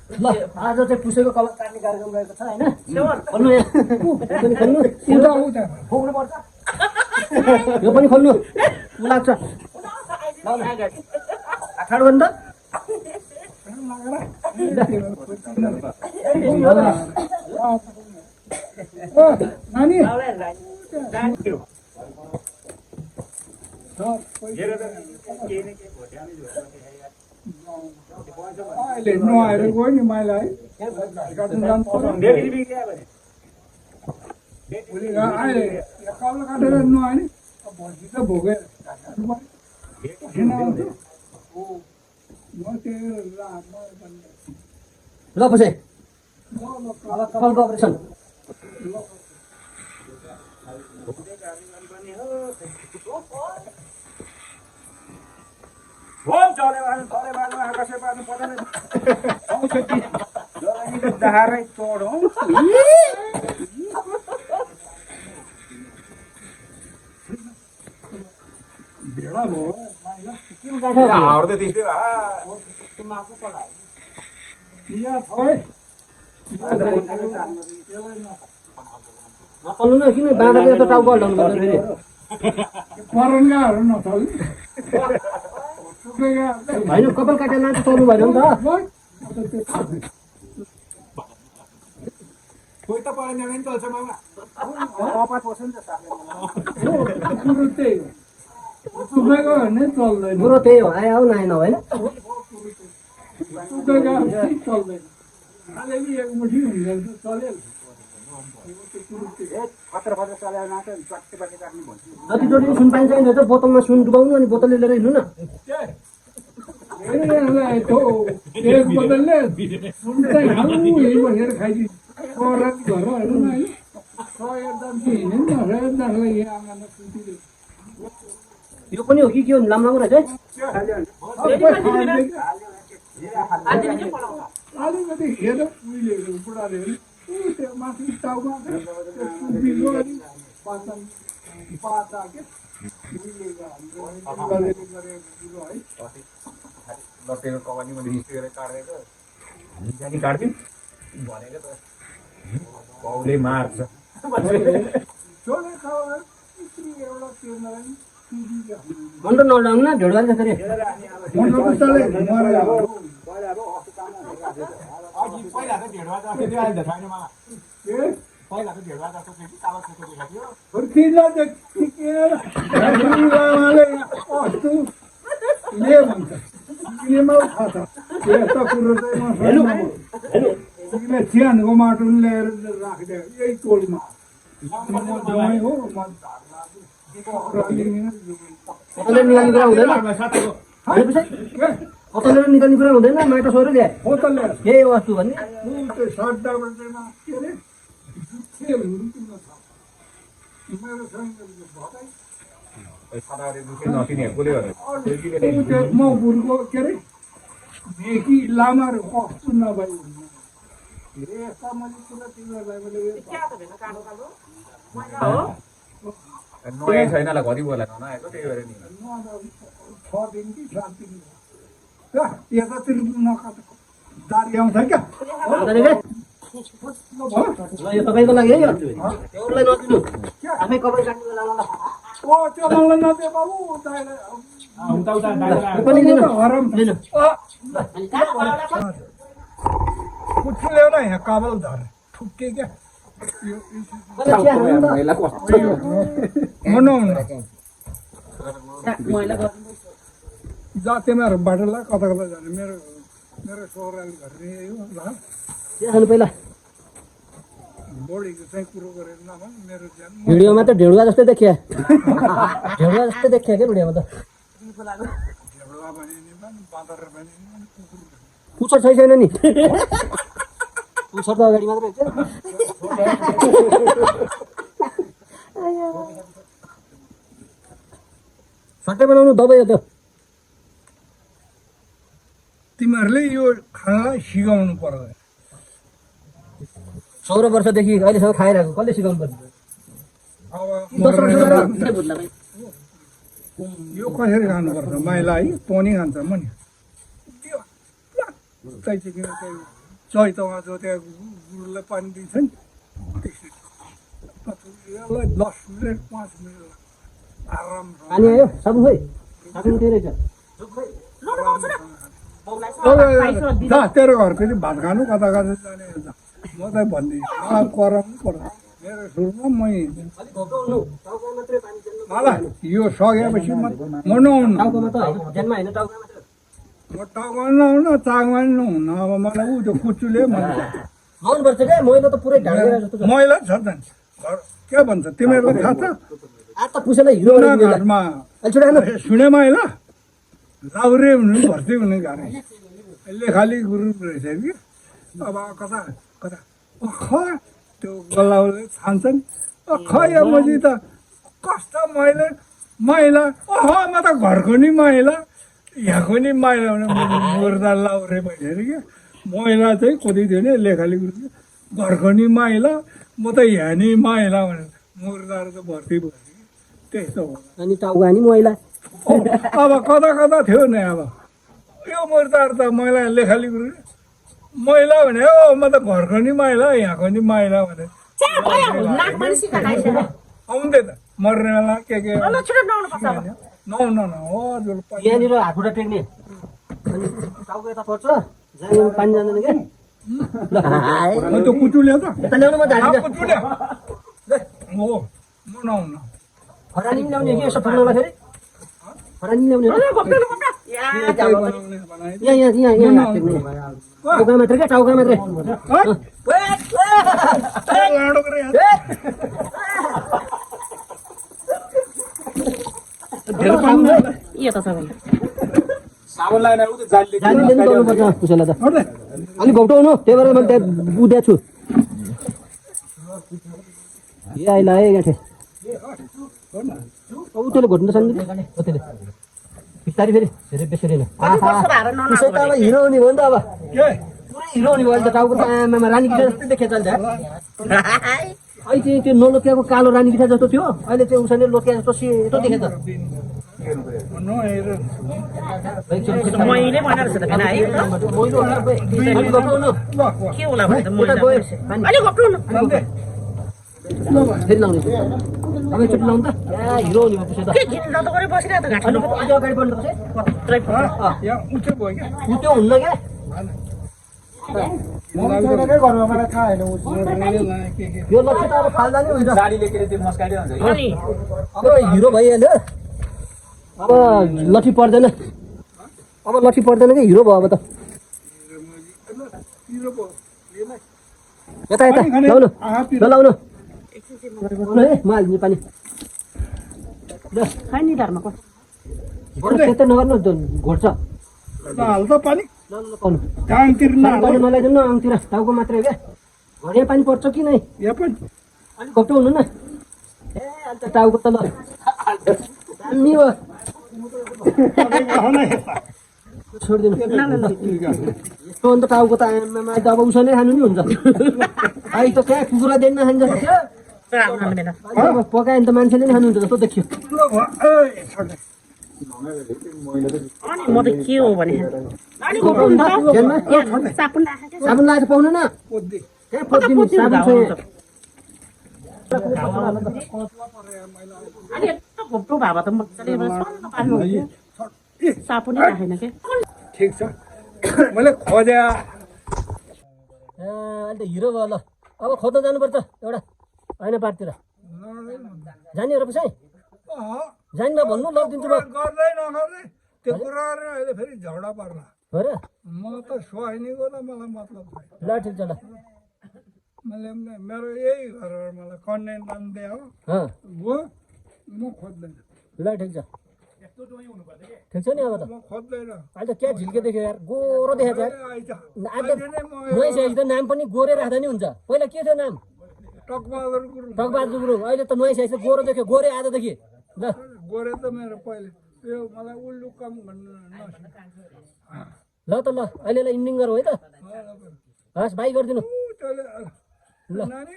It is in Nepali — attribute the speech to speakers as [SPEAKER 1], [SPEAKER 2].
[SPEAKER 1] ल आज चाहिँ पुसेको कलर काट्ने कार्यक्रम रहेको छ हैन खोल्नु यहाँ पनि खोल्नु खोल्नुपर्छ यो पनि खोल्नु लाग्छ ठाडो गर्नु त नानी अहिले नआएर गयो नि मलाई कल काटेर नआए नि भोलि त भोगेर ल पछि कपालको operation
[SPEAKER 2] Hôm cho này bạn có sẽ bạn có này. Không chơi gì. Đó là những cái đá này to đó. Biết là bố. Nào thì tí à. Tôi mà cũng có lại. Đi ra thôi.
[SPEAKER 1] खोल्नु न किन बाँधेको यस्तो टाउको हल्लाउनु पर्छ फेरि
[SPEAKER 2] परङ्गाहरू नचल
[SPEAKER 1] होइन कपाल काटेर लान्छ चल्नु भएन नि त
[SPEAKER 2] कोही त परेन नि चल्छ मामा
[SPEAKER 1] कपाल पर्छ नि त
[SPEAKER 2] सुकेको भने चल्दैन
[SPEAKER 1] बुढो त्यही हो आयो नआएन होइन
[SPEAKER 2] सुकेको चल्दैन अलिअलि एक मुठी हुन्छ चल्यो
[SPEAKER 1] जति जति सुन पाइन्छ नि त बोतलमा सुन डुबाउनु अनि बोतलले लिएर हिँड्नु न
[SPEAKER 2] एक बोतलले सुन चाहिँ हाल्नु यही बसेर खाइदिनु घर हेर्नु न
[SPEAKER 1] यो पनि हो कि के हो लामो रहेछ
[SPEAKER 2] अलिकति हेर उहिले बुढाले माथि टाउमा पाता के
[SPEAKER 3] लटेको कमानी मैले हिस्ट्री गरेर काटेको जानी काट्दिउँ भनेको त बाउले मार्छ
[SPEAKER 1] मन्डो नलाउनु न ढेड गाली त्यसरी
[SPEAKER 3] पहिला त ढेडवा जस्तो थियो अहिले त छैन मलाई पहिला त ढेडवा जस्तो थियो कि कालो छोटो देखाएको थियो
[SPEAKER 2] चियानको माटो ल्याएर राखिदियो यही टोलमा हो
[SPEAKER 1] बोतलले निकाल्ने कुरा हुँदैन बोतलले निकाल्ने कुरा हुँदैन माटो सोह्रो ल्याए
[SPEAKER 2] बोतलले
[SPEAKER 1] यही वस्तु भन्ने
[SPEAKER 2] म बुढको के अरे मेकी लामाहरू कस्तो नभए
[SPEAKER 3] नयाँ छैन होला घरि बोला नआएको त्यही भएर नि
[SPEAKER 2] 6 दिन कि 7 दिन यतातिर नखाएको दारी आउँछ क्या
[SPEAKER 1] यो तपाईँको लागि है एउटालाई नदिनु आफै कपाल काट्नु बेला
[SPEAKER 2] त्यो मलाई नदिए बाबु
[SPEAKER 1] पनि लिनु
[SPEAKER 2] कुठी ल्याएर यहाँ काबल धर ठुक्के क्या जातिमाहरू बाटोलाई कता कता जाने मेरो छोराले घट्ने हो
[SPEAKER 1] पहिला
[SPEAKER 2] बढीको चाहिँ कुरो गरेर नभए मेरो ज्यान
[SPEAKER 1] भिडियोमा त ढेडुवा जस्तै देखिया ढेडुवा जस्तै देखिया क्या भिडियोमा त
[SPEAKER 2] ढेउला भने नि बाँदर भने कुकुर
[SPEAKER 1] पुच्छर छैन नि पुच्छर त अगाडि मात्रै छ सट्टै बनाउनु दबाई हो त्यो
[SPEAKER 2] तिमीहरूले यो खानालाई सिकाउनु पर्दैन
[SPEAKER 1] 16 वर्षदेखि अहिलेसम्म खाइरहेको कसले सिकाउनु पर्छ
[SPEAKER 2] यो कसरी खानुपर्छ माइला है पनी खान्छ म नि चैतमा जो त्यहाँ गुरुलाई पानी दिन्छ नि त्यसलाई 10 मिनट 5 मिनट आराम
[SPEAKER 1] पानी आयो साबुन खोइ साबुन उठेर रहेछ
[SPEAKER 2] जा तेरो घर फेरि भात खानु कता कता जाने म त भन्दिनँ मलाई कराउनु पर्छ मेरो सुरुमा मै मलाई यो सकेपछि म नहुनु
[SPEAKER 1] टाउकोमा त होइन ज्यानमा होइन टाउकोमा मात्र
[SPEAKER 2] म टाउमा नहुनु चाङमा नि नहुनु अब मलाई ऊ त्यो कुचुले
[SPEAKER 1] आउनुपर्छ क्या मैला त पुरै ढाकेर जस्तो छ
[SPEAKER 2] मैला छ त के भन्छ तिमीहरूलाई थाहा छ
[SPEAKER 1] आज त पुसेलाई हिरो
[SPEAKER 2] घरमा सुने मैला लाउरे हुनु भर्ती हुने गाह्रो लेखाली गुरु रहेछ कि अब कता कता अख त्यो गलाउले छान्छन् अख या पछि त कस्तो मैला मैला अह म त घरको नि मैला यहाँको नि मैला भने मुर्दा लाउरे भइसक्यो कि मैला चाहिँ कति थियो नि लेखाली गुरु घरको नि मैला म त यहाँ नि मैला भनेर मुर्दाहरू त भर्ती भयो कि त्यस्तो हो
[SPEAKER 1] अनि टाउका नि मैला
[SPEAKER 2] अब कता कता थियो नि अब यो मुर्दाहरू त मैला लेखाली गुरु मैला भने हो म त घरको नि मैला यहाँको नि मैला भने आउँदै त मर्ने बेला के नहुन हजुर
[SPEAKER 1] यहाँनिर हात खुट्टा टेक्ने अनि टाउको यता पर्छ जाने पानी जाँदैन क्या
[SPEAKER 2] त्यो कुचुले त
[SPEAKER 1] यता ल्याउनु म झाडी
[SPEAKER 2] कुचुले हो म नहुन
[SPEAKER 1] फरानी पनि ल्याउने कि यसो ठुङ्गामा फेरि फरानी ल्याउने यहाँ टेक्ने टाउका मात्रै क्या टाउका मात्रै
[SPEAKER 3] साबुन लगाएन उ त जालीले
[SPEAKER 1] जालीले नि गर्नुपर्छ पुसेलाई त अलिक घोप्टाउनु त्यही भएर मैले त्यहाँ बुझ्या छु ए आइला है गाँठे उसले घोट्नु त सक्दैन त्यसले बिस्तारै फेरि धेरै बेसी होइन पुसै त अब हिरो हुने भयो नि त अब पुरै हिरो हुने भयो नि त टाउको त आमामा रानी गिटा जस्तै देखेछ नि त अहिले चाहिँ त्यो नलोकियाको कालो रानी गिटा जस्तो थियो अहिले चाहिँ उसैले लोकिया जस्तो सेतो देखेछ
[SPEAKER 4] मैले भनेर छ त फेरि है के होला भने त मैले अलि घप्टाउनु
[SPEAKER 1] फेरि लाउने अब एकचोटि लाउनु त हिरो हुने भयो पुसै त
[SPEAKER 4] के किन लतो गरी बसिरहेको त घाँटी
[SPEAKER 1] अझ अगाडि बढ्नुपर्छ
[SPEAKER 4] पत्रै
[SPEAKER 2] यहाँ उच्च भयो क्या
[SPEAKER 1] त्यो हुन्न क्या यो लक्ष्य त अब फाल्दा नै हुन्छ
[SPEAKER 3] जालीले के त्यो मस्काइदै हुन्छ
[SPEAKER 4] अनि
[SPEAKER 1] अब हिरो भइहाल्यो अब लट्ठी पर्दैन अब लट्ठी पर्दैन कि हिरो भयो अब त यता यता लाउनु ल लाउनु है म हालिदिन्छु पानी ल
[SPEAKER 4] खै नि धर्म को
[SPEAKER 1] त्यस्तै नगर्नु घोट्छ
[SPEAKER 2] हाल्छ पानी
[SPEAKER 1] ल ल पाउनु
[SPEAKER 2] काङतिर
[SPEAKER 1] पानी नलाइदिनु आउँतिर टाउको मात्रै हो क्या घडिया पानी पर्छ कि नै
[SPEAKER 2] यहाँ पनि
[SPEAKER 1] अलिक घोप्टाउनु न ए अन्त टाउको त ल दामी हो छोडिदिनु यस्तो अन्त टाउको त आमामा त अब उसैले खानु नि हुन्छ अहिले त त्यहाँ कुखुरा देख्न खान्छ जस्तो थियो अब पकायो भने त मान्छेले नि खानुहुन्छ जस्तो देखियो
[SPEAKER 4] अनि म त के हो भने साबुन राखेको
[SPEAKER 1] साबुन लगाएर पाउनु न त्यहाँ पोदिनु साबुन छ
[SPEAKER 4] अनि यस्तो घोप्टो भए त मजाले सल्लो पार्नु साबुनै राखेन के
[SPEAKER 2] ठिक छ मैले खोज्या
[SPEAKER 1] अहिले त हिरो भयो ल अब खोज्न जानुपर्छ एउटा होइन पार्टीतिर जाने हो र पुसाइ जान्न भन्नु लगिदिन्छु म
[SPEAKER 2] गर्दै नगर्दै त्यो कुरा गरेर अहिले फेरि झगडा पर्ला
[SPEAKER 1] हो र
[SPEAKER 2] म त स्वाइनीको त मलाई मतलब छैन
[SPEAKER 1] ल ठिक छ ल
[SPEAKER 2] मैले मेरो यही घरबाट मलाई कन्यान दान दियो गयो म खोज्दैन
[SPEAKER 1] ल ठिक छ ठिक छ नि अब त
[SPEAKER 2] म खोज्दैन
[SPEAKER 1] अहिले त क्या झिल्के देख्यो यार गोरो देखेको यार
[SPEAKER 2] आइज
[SPEAKER 1] आज नुहाइसकेपछि त नाम पनि गोरे राख्दा नि हुन्छ पहिला के थियो नाम
[SPEAKER 2] टकबहादुर गुरुङ
[SPEAKER 1] टकबहादुर गुरुङ अहिले त नुहाइसकेपछि गोरो देख्यो गोरे आजदेखि ल
[SPEAKER 2] गोरे त मेरो पहिले यो मलाई उल्लु काम भन्नु
[SPEAKER 1] ल त ल अहिलेलाई इन्डिङ गरौँ है त हस् बाई गरिदिनु
[SPEAKER 2] ल नानी